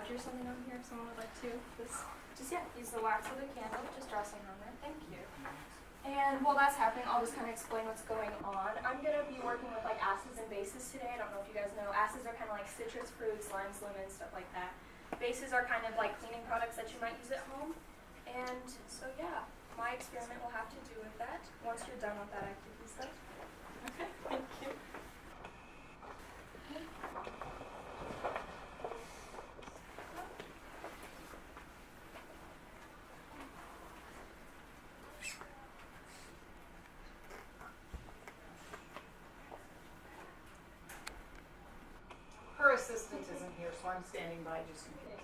smudge or something on here if someone would like to. Just use the wax of the candle. Just draw something on there. Thank you. And while that's happening, I'll just kind of explain what's going on. I'm going to be working with like acids and bases today. I don't know if you guys know. Acids are kind of like citrus fruits, limes, lemons, stuff like that. Bases are kind of like cleaning products that you might use at home. And so yeah, my experiment will have to do with that once you're done with that activity stuff. Okay, thank you. Her assistant isn't here, so I'm standing by just in case.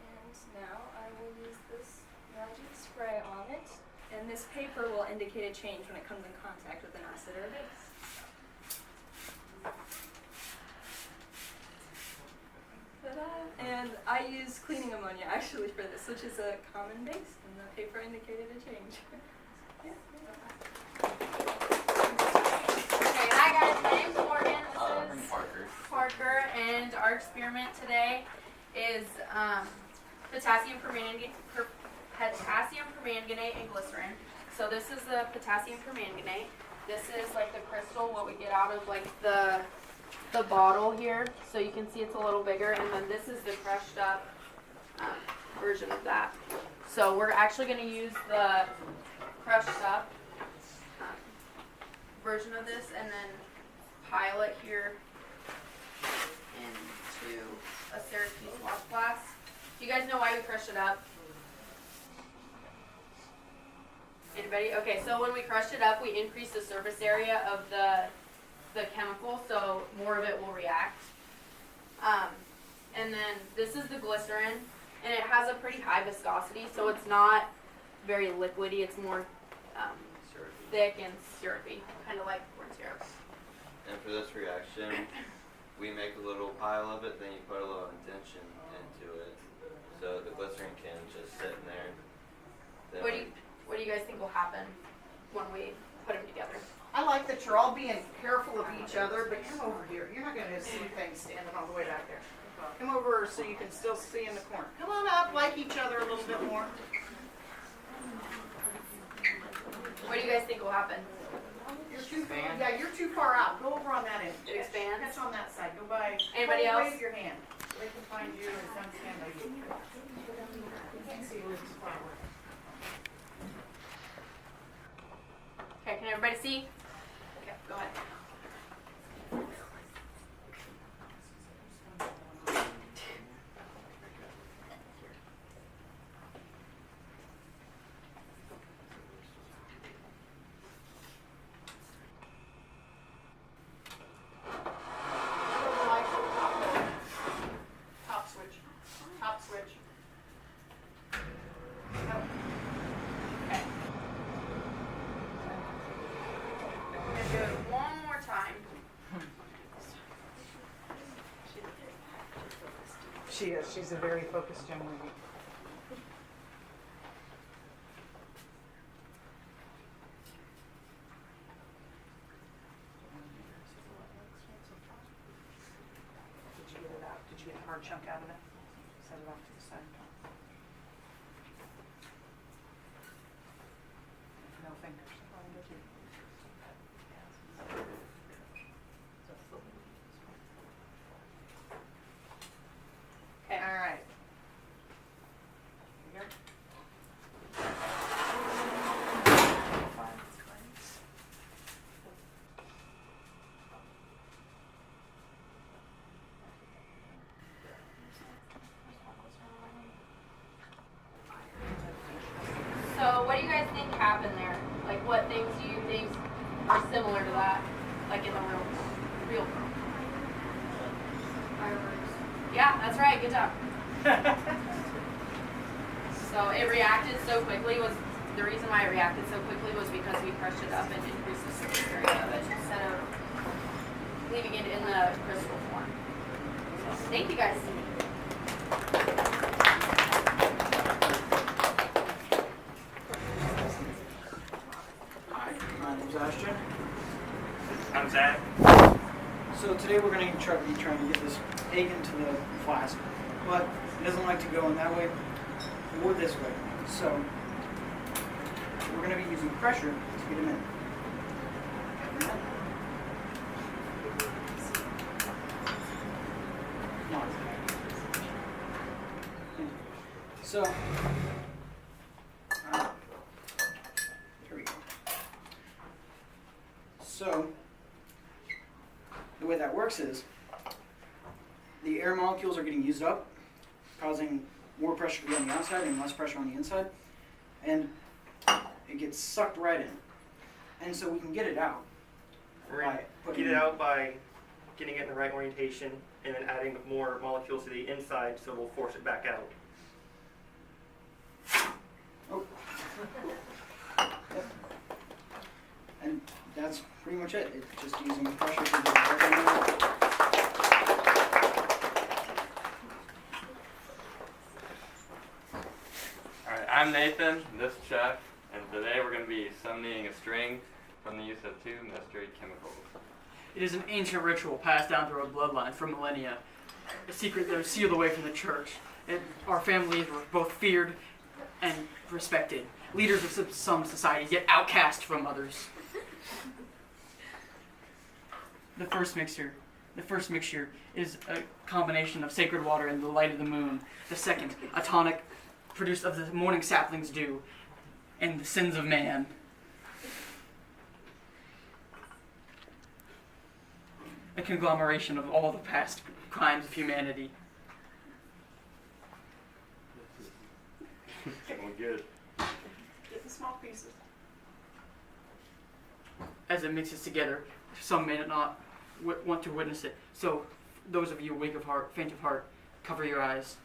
And now I will use this magic spray on it, and this paper will indicate a change when it comes in contact with an acid or a base. Ta-da! And I use cleaning ammonia actually for this, which is a common base, and the paper indicated a change. Yeah. Hi guys, my name's Morgan. This is Parker. Parker, and our experiment today is potassium permanganate and glycerin. So this is the potassium permanganate. This is like the crystal, what we get out of like the bottle here. So you can see it's a little bigger, and then this is the crushed up version of that. So we're actually going to use the crushed up version of this and then pile it here into a Syracuse wash glass. Do you guys know why we crushed it up? Anybody? Okay, so when we crushed it up, we increased the surface area of the chemical, so more of it will react. And then this is the glycerin, and it has a pretty high viscosity, so it's not very liquidy. It's more thick and syrupy, kind of like corn syrup. And for this reaction, we make a little pile of it, then you put a little indentation into it. So the glycerin can just sit in there. Then What do you guys think will happen when we put them together? I like that you're all being careful of each other, but come over here. You're not going to see things standing all the way back there. Come over so you can still see in the corner. Come on up, like each other a little bit more. What do you guys think will happen? You're too far out. Go over on that end. It expands? That's on that side. Go by. Anybody else? Wave your hand. So they can find you and come stand by you. You can't see where it's far away. Okay, can everybody see? Okay, go ahead. Top switch. Top switch. Okay. Do it one more time. She is. She's a very focused young lady. Did you get it out? Did you get a hard chunk out of it? Set it off to the side. No fingers. Okay. All right. Here. So what do you guys think happened there? Like what things do you think are similar to that? Like in the real world? Fireworks. Yeah, that's right. Good job. So it reacted so quickly. The reason why it reacted so quickly was because we crushed it up and increased the surface area of it instead of leaving it in the crystal form. So thank you guys. Hi, my name's Ashton. I'm Zach. So So today we're going to try to get this egg into the flask, but it doesn't like to go in that way or this way. So we're going to be using pressure to get him in. Come on. So, here we go. So, the way that works is the air molecules are getting used up, causing more pressure to be on the outside and less pressure on the inside, and it gets sucked right in. And so we can get it out. We're going to get it out by getting it in the right orientation and then adding more molecules to the inside so we'll force it back out. Oh. Yep. And that's pretty much it. It's just using the pressure to get it out. Alright, I'm Nathan, this is Chuck, and today we're going to be summoning a string from the use of two mystery chemicals. It is an ancient ritual passed down through our bloodline for millennia, a secret that was sealed away from the church. Our families were both feared and respected, leaders of some societies, yet outcast from others. The first mixture is a combination of sacred water and the light of the moon. The second, a tonic produced of the morning sapling's dew and the sins of man. A conglomeration of all the past crimes of humanity. Well, good. Get the small pieces. As it mixes together, some may not want to witness it. So, those of you weak of heart, faint of heart, cover your eyes.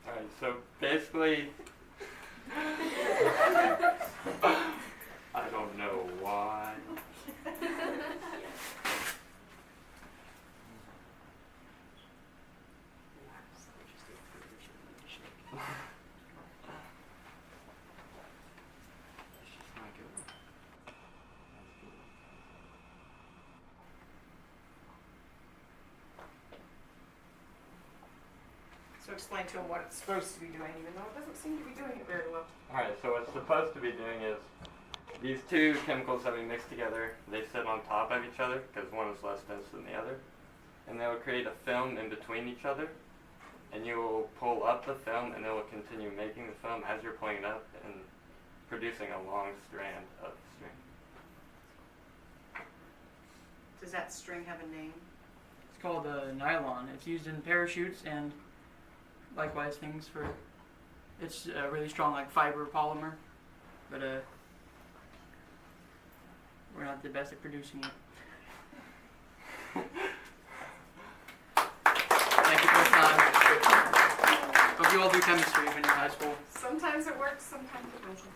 Alright, so basically, I don't know why. So explain to him what it's supposed to be doing, even though it doesn't seem to be doing it very well. Alright, so what's supposed to be doing is these two chemicals that we mix together, they sit on top of each other because one is less dense than the other. And they will create a film in between each other. And you will pull up the film and it will continue making the film as you're pulling it up and producing a long strand of string. Does that string have a name? It's called nylon. It's used in parachutes and likewise things for. It's really strong, like fiber polymer, but we're not the best at producing it. Thank you for your time. Hope you all do chemistry when you're in high school. Sometimes it works, sometimes it doesn't.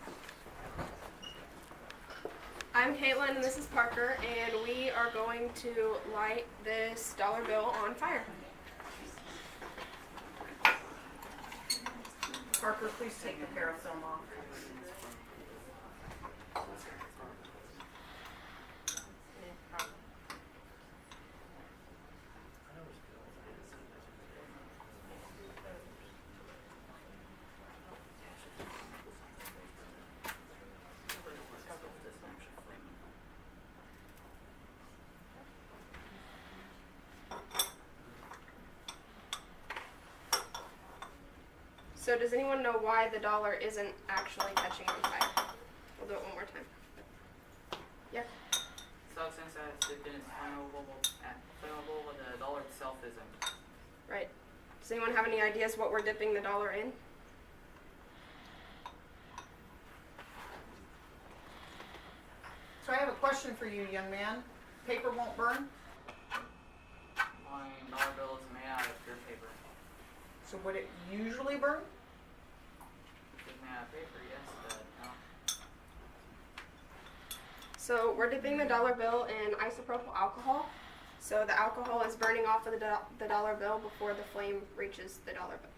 I'm Caitlin and this is Parker, and we are going to light this dollar bill on fire. Parker, please take your parafilm off. So does anyone know why the dollar isn't actually catching on fire? We'll do it one more time. Yeah. Substance that's dipped in is flammable, but the dollar itself isn't. Right. Does anyone have any ideas what we're dipping the dollar in? So I have a question for you, young man. Paper won't burn? My dollar bill is made out of pure paper. So would it usually burn? It's made out of paper, yes, but no. So we're dipping the dollar bill in isopropyl alcohol, So the alcohol is burning off of the dollar bill before the flame reaches the dollar bill.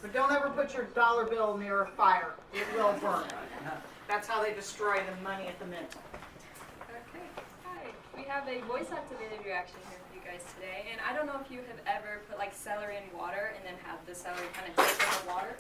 But don't ever put your dollar bill near a fire. It will burn. That's how they destroy the money at the mint. Okay, hi. We have a voice-activated reaction here for you guys today, and I don't know if you have ever put like celery in water and then have the celery kind of dip in the water,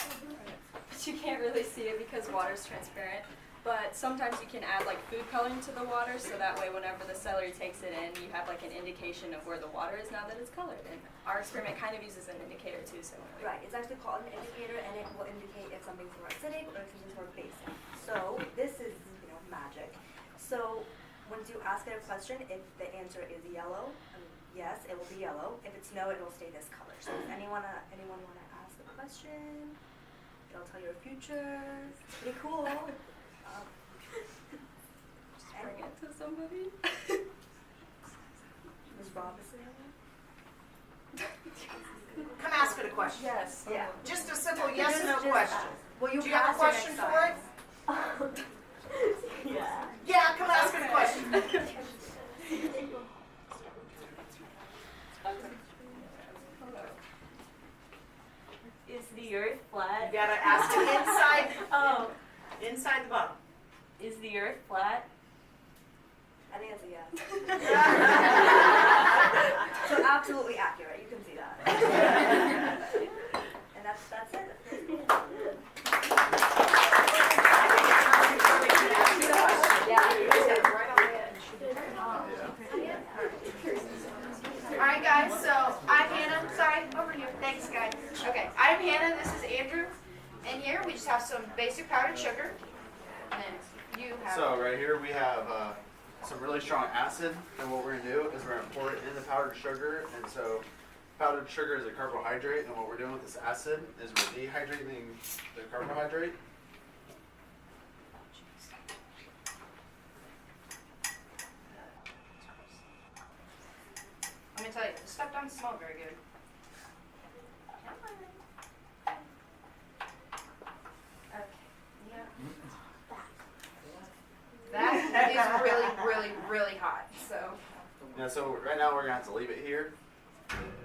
but you can't really see it because water is transparent. But sometimes you can add like food coloring to the water, so that way whenever the celery takes it in, you have like an indication of where the water is now that it's colored. And our experiment kind of uses an indicator too, so Right, it's actually called an indicator, and it will indicate if something's more acidic or if something's more basic. So this is, magic. So once you ask it a question, if the answer is yellow, yes, it will be yellow. If it's no, it will stay this color. So if anyone want to ask a question, it'll tell your future. It's pretty cool. just bring it to somebody. Ms. Robinson? Come ask it a question. Yes. Yeah. Just a simple yes no question. Well, you Do you have a question for it? Yeah. Yeah, come ask it a question. Is the Earth flat? You gotta ask it inside, Oh, inside the bottle. is the Earth flat? I think it's a yes. So absolutely accurate. You can see that. And that's it. Alright guys, so I'm Hannah. Sorry, over here. Thanks guys. Okay, I'm Hannah, this is Andrew. And here we just have some basic powdered sugar. And then you have... So right here we have some really strong acid, and what we're going to do is we're going to pour it in the powdered sugar. And so powdered sugar is a carbohydrate, and what we're doing with this acid is we're dehydrating the carbohydrate. Let me tell you, this stuff doesn't smell very good. That is really, really, really hot. So Yeah, so right now we're going to have to leave it here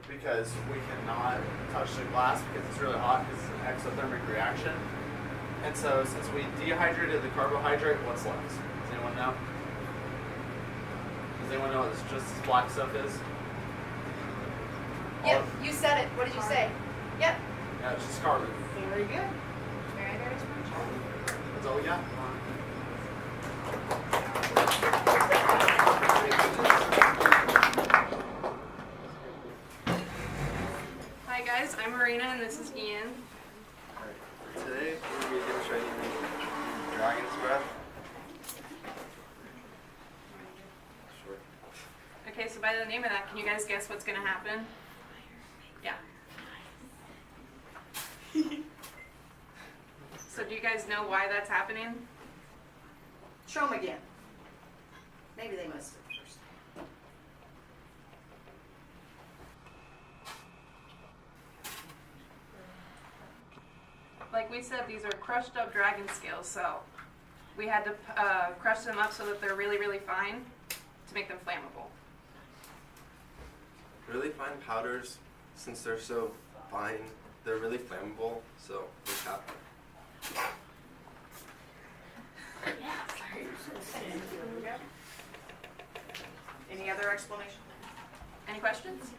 because we cannot touch the glass because it's really hot because it's an exothermic reaction. And so since we dehydrated the carbohydrate, what's left? Does anyone know? Does anyone know what this just black stuff is? yep, you said it. What did you say? Yep. Yeah, it's just carbon. Very good. Very, very special. That's all we got. Hi guys, I'm Marina and this is Ian. Today we're going to be demonstrating dragon's breath. Sure. Okay, so by the name of that, can you guys guess what's going to happen? Yeah. So do you guys know why that's happening? Show them again. Maybe they missed it first. Like we said, these are crushed up dragon scales, so we had to crush them up so that they're really, really fine to make them flammable. Really fine powders, since they're so fine, they're really flammable, so they happen. Any other explanation? Any questions?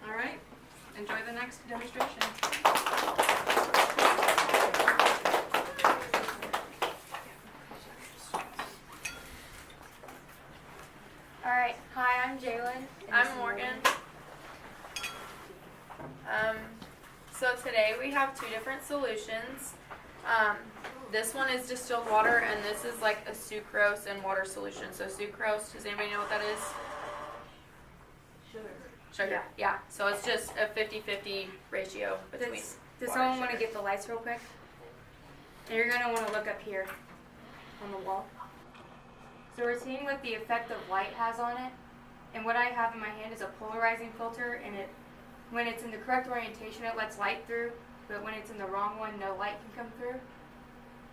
All right, enjoy the next demonstration. Alright, hi, I'm Jalen. I'm Morgan. So today we have two different solutions. This one is distilled water, and this is like a sucrose and water solution. So sucrose, does anybody know what that is? Sugar. Yeah. So it's just a 50-50 ratio between Does water someone and want to sugar. get the lights real quick? And you're going to want to look up here on the wall. So we're seeing what the effect of light has on it. And what I have in my hand is a polarizing filter, and when it's in the correct orientation, it lets light through. but when it's in the wrong one, no light can come through.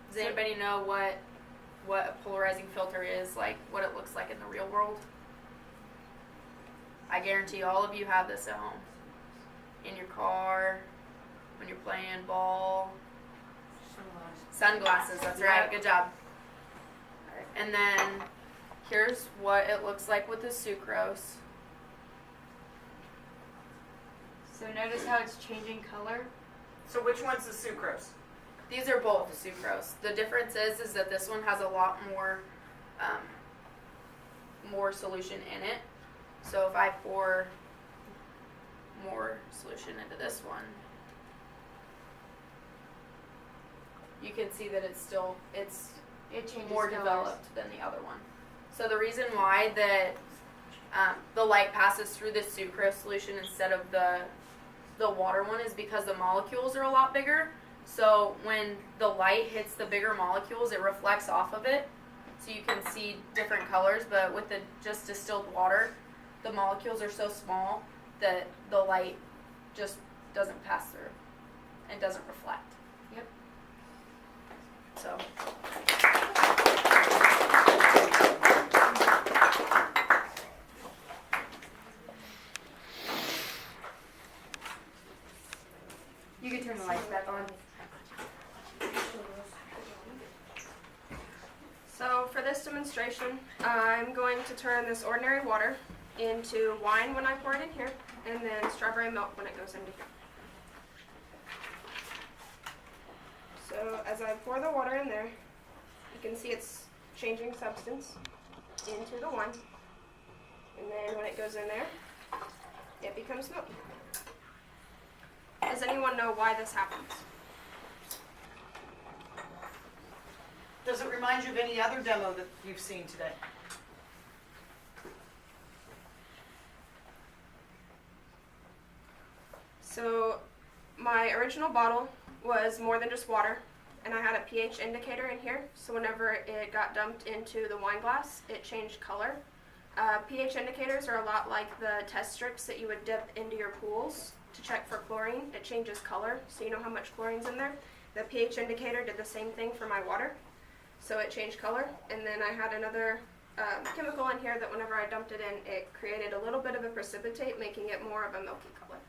Does anybody know what a polarizing filter is, like what it looks like in the real world? I guarantee all of you have this at home. In your car, when you're playing ball. Sunglasses, that's right, good job. And then here's what it looks like with the sucrose. So notice how it's changing color? So which one's the sucrose? These are both sucrose. The difference is that this one has a lot more more solution in it. So if I pour more solution into this one, you can see that it changes more colors. developed than the other one. So the reason why that the light passes through the sucrose solution instead of the water one is because the molecules are a lot bigger. So when the light hits the bigger molecules, it reflects off of it. So you can see different colors, but with the just distilled water, the molecules are so small that the light just doesn't pass through and doesn't reflect. Yep. So. You can turn the lights back on. So for this demonstration, I'm going to turn this ordinary water into wine when I pour it in here, and then strawberry milk when it goes into here. So as I pour the water in there, you can see it's changing substance into the wine. And then when it goes in there, it becomes milk. Does anyone know why this happens? Does it remind you of any other demo that you've seen today? So my original bottle was more than just water, and I had a pH indicator in here, so whenever it got dumped into the wine glass, it changed color. pH indicators are a lot like the test strips that you would dip into your pools to check for chlorine. It changes color, so you know how much chlorine's in there. The pH indicator did the same thing for my water, so it changed color. And then I had another chemical in here that whenever I dumped it in, it created a little bit of a precipitate, making it more of a milky color.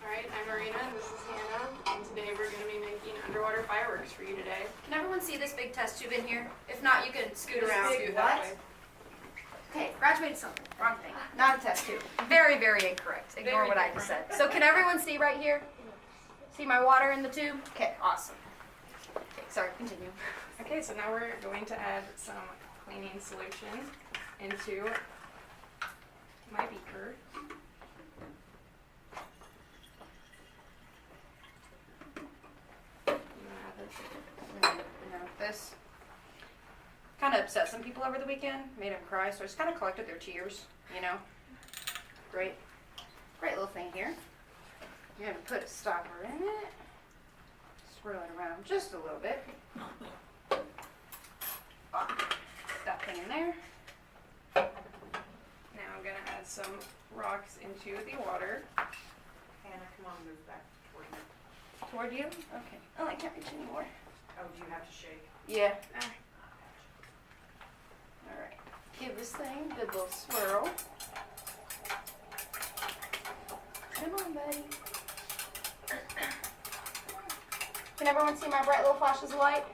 Alright, I'm Marina, this is Hannah, and today we're going to be making underwater fireworks for you today. Can everyone see this big test tube in here? If not, you can scoot around. Scoot that way. Okay, graduated something. Wrong thing. Not a test tube. Very, very incorrect. Ignore Very what I just said. So can everyone see right here? See my water in the tube? Okay, awesome. Okay, sorry, continue. Okay, so now we're going to add some cleaning solution into my beaker. This kind of upset some people over the weekend, made them cry, so I just kind of collected their tears, you know. Great little thing here. You're going to put a stopper in it, swirl it around just a little bit. Put that thing in there. Now I'm going to add some rocks into the water. Hannah, come on, move back toward me. Toward you? Okay. Oh, I can't reach anymore. Oh, do you have to shake? Yeah. Alright. Give this thing a good little swirl. Come on, buddy. Can everyone see my bright little flashes of light?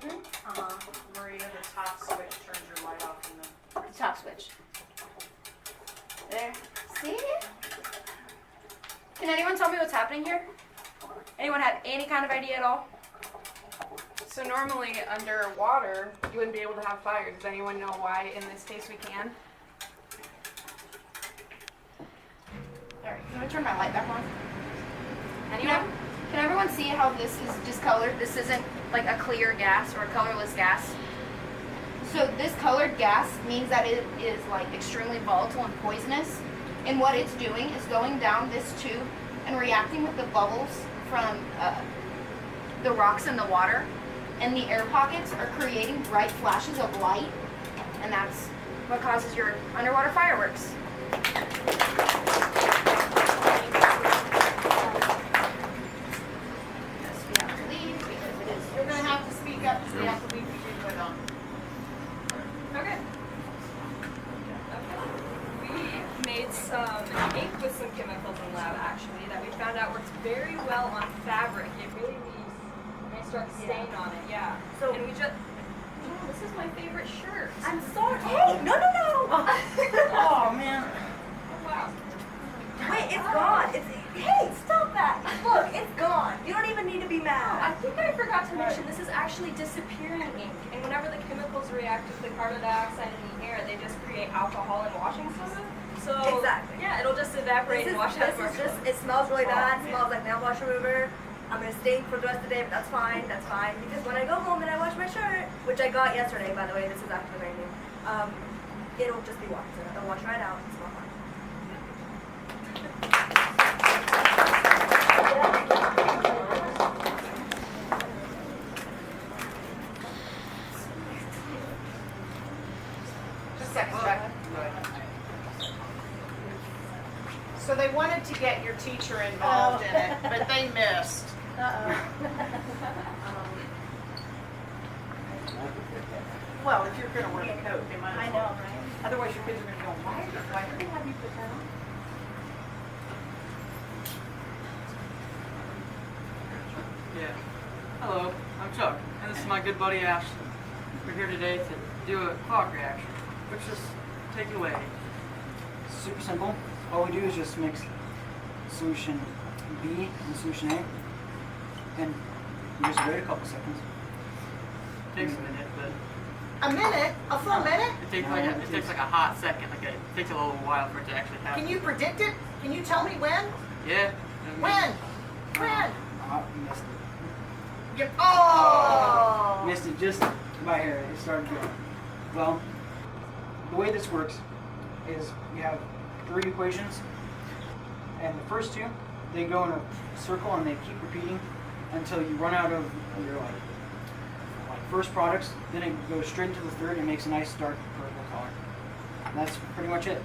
Mm-hmm. Marina, the top switch turns your light off in the... Top switch. There. See? Can anyone tell me what's happening here? Anyone have any kind of idea at all? So normally underwater, you wouldn't be able to have fire. Does anyone know why in this case we can? Alright, I'm gonna turn my light back on. Anyone? Can everyone see how this is discolored? This isn't like a clear gas or a colorless gas. So this colored gas means that it is like extremely volatile and poisonous. And what it's doing is going down this tube and reacting with the bubbles from the rocks in the water. and the air pockets are creating bright flashes of light, and that's what causes your underwater fireworks. Yes, we have to leave because it is. You're gonna have to speak up because we have to leave the video on. Okay. We made some ink with some chemicals in lab actually that we found out works very well on fabric. It really leaves a nice dark stain on it, yeah. So- and we just, oh, this is my favorite shirt. I'm sorry. Hey, no. Oh man. Oh, wow. Wait, it's gone. Hey, stop that. Look, it's gone. You don't even need to be I mad. think I forgot to mention this is actually disappearing ink, and whenever the chemicals react with the carbon dioxide in the air, they just create alcohol and washing soda. So Exactly. yeah, it'll just evaporate and wash out of our This is just, it smells really bad. It smells like nail wash remover. I'm gonna stink for the rest of the day, but that's fine. Because when I go home and I wash my shirt, which I got yesterday, by the way, this is actually brand new, it'll just be washed. It'll wash right out and smell fine. Just a second, Jack. So they wanted to get your teacher involved in it, but they missed. Well, if you're gonna wear the coat, they might as well. right? Otherwise your kids are gonna go, why did they have you put that on? Yeah. Hello, I'm Chuck, and this is my good buddy Ashton. We're here today to do a clock reaction, which is take it away. Super simple. All we do is just mix solution B and solution A, and we just wait a couple seconds. Takes a minute, but A minute? A full minute? it takes like a hot second. It takes a little while for it to actually happen. Can you predict it? Can you tell me when? Yeah. When? When? You missed it. Oh! Missed it just by hair. It started going. Well, the way this works is you have 3 equations, and the first 2, they go in a circle and they keep repeating until you run out of your like first products. Then it goes straight into the third and makes a nice dark purple color. And that's pretty much it.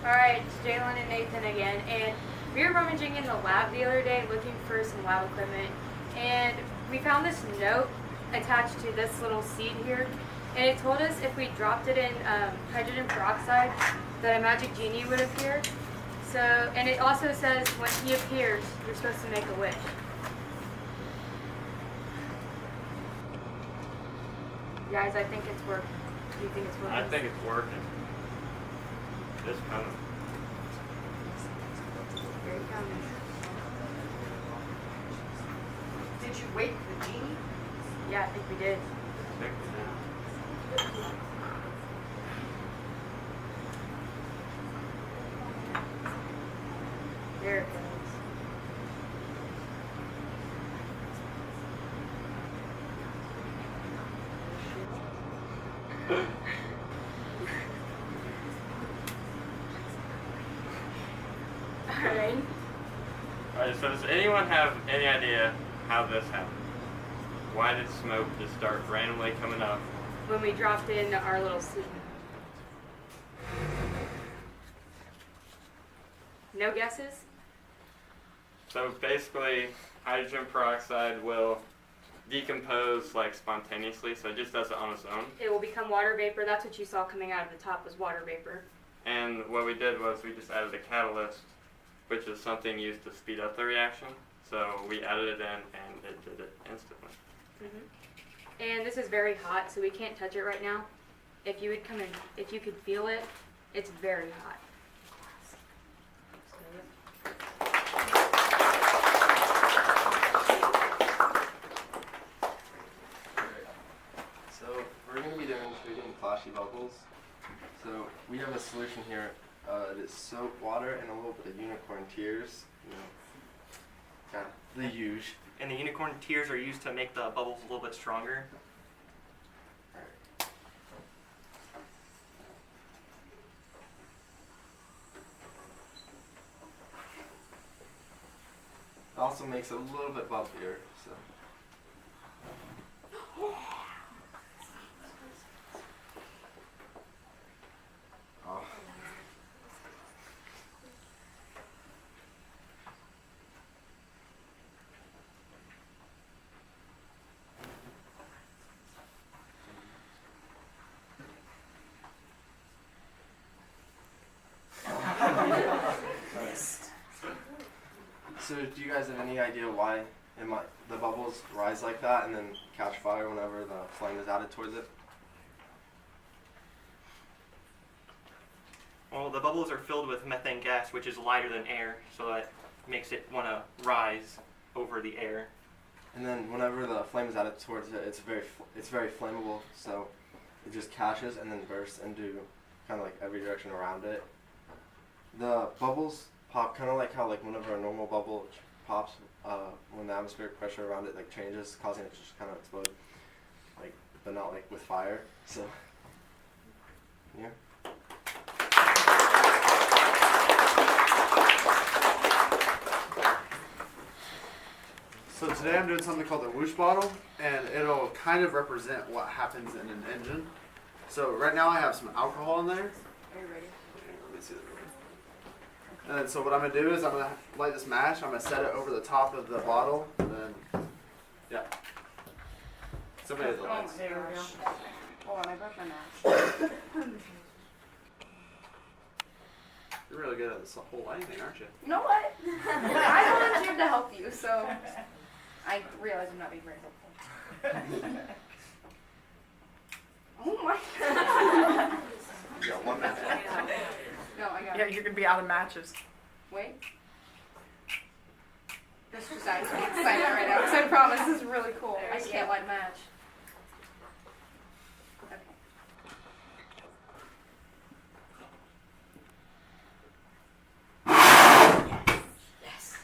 Alright, it's Jalen and Nathan again, and we were rummaging in the lab the other day looking for some lab equipment, and we found this note attached to this little seed here, and it told us if we dropped it in hydrogen peroxide that a magic genie would appear. So, and it also says when he appears, you're supposed to make a wish. Guys, I think it's working. Do you think it's working? I think it's working. It's coming. Here it comes. Did you wake the genie? Yeah, I think we did. I think we did. There it goes. Alright. Alright, so does anyone have any idea how this happened? Why did smoke just start randomly coming up? When we dropped in our little seed. No guesses? So basically, hydrogen peroxide will decompose like spontaneously, so it just does it on its own. It will become water vapor. That's what you saw coming out of the top was water vapor. And what we did was we just added a catalyst, which is something used to speed up the reaction. So we added it in and it did it instantly. And this is very hot, so we can't touch it right now. If you would come in, if you could feel it, it's very hot. So we're going to be demonstrating flashy bubbles. So we have a solution here. It is soap, water, and a little bit of unicorn tears. Yeah, the huge. And the unicorn tears are used to make the bubbles a little bit stronger. also makes it a little bit bumpier. So. Oh. So do you guys have any idea why the bubbles rise like that and then catch fire whenever the flame is added towards it? Well, the bubbles are filled with methane gas, which is lighter than air, so that makes it want to rise over the air. And then whenever the flame is added towards it, it's very flammable, so it just catches and then bursts into kind of like every direction around it. The bubbles pop kind of like how like whenever a normal bubble pops, when the atmospheric pressure around it like changes, causing it to just kind of explode, like, but not like with fire. So yeah. So today I'm doing something called the Whoosh Bottle, and it'll kind of represent what happens in an engine. So right now I have some alcohol in there. Are you ready? Let me see the room. And then, so what I'm going to do is I'm going to light this match. I'm going to set it over the top of the bottle, and then, yeah. Somebody has the lights. There we go. Hold on, I broke my match. You're really good at this whole lighting thing, aren't you? You know what? I volunteered to help you, so I realize I'm not being very helpful. Oh my god. You got one match. No, I got Yeah, you're gonna be out of matches. Wait. This just I'm so excited right now because I promise this is really cool. I just can't light a match. Okay. Yes.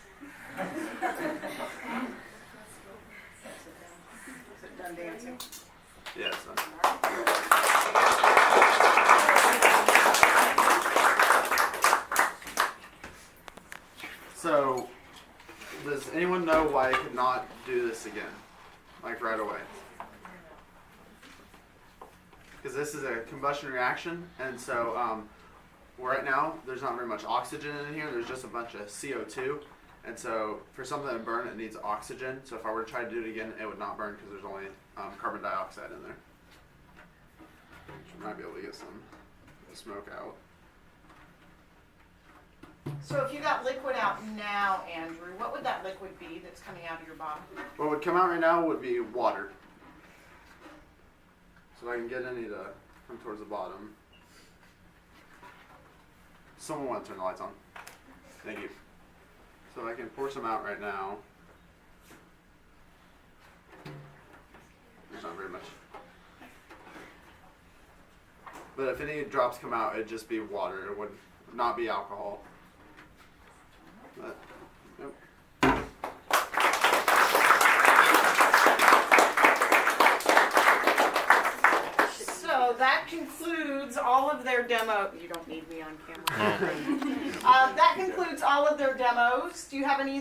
Is it done dancing? Yes. So, does anyone know why I could not do this again? Like right away? Because this is a combustion reaction, and so right now there's not very much oxygen in here. There's just a bunch of CO2, and so for something to burn, it needs oxygen. So if I were to try to do it again, it would not burn because there's only carbon dioxide in there. So I might be able to get some smoke out. So if you got liquid out now, Andrew, what would that liquid be that's coming out of your bottle? What would come out right now would be water. So if I can get any to come towards the bottom. Someone want to turn the lights on? Thank you. So I can pour some out right now. There's not very much. But if any drops come out, it'd just be water. It would not be alcohol. But, yep. So that concludes all of their demo. You don't need me on camera. That concludes all of their demos. Do you have any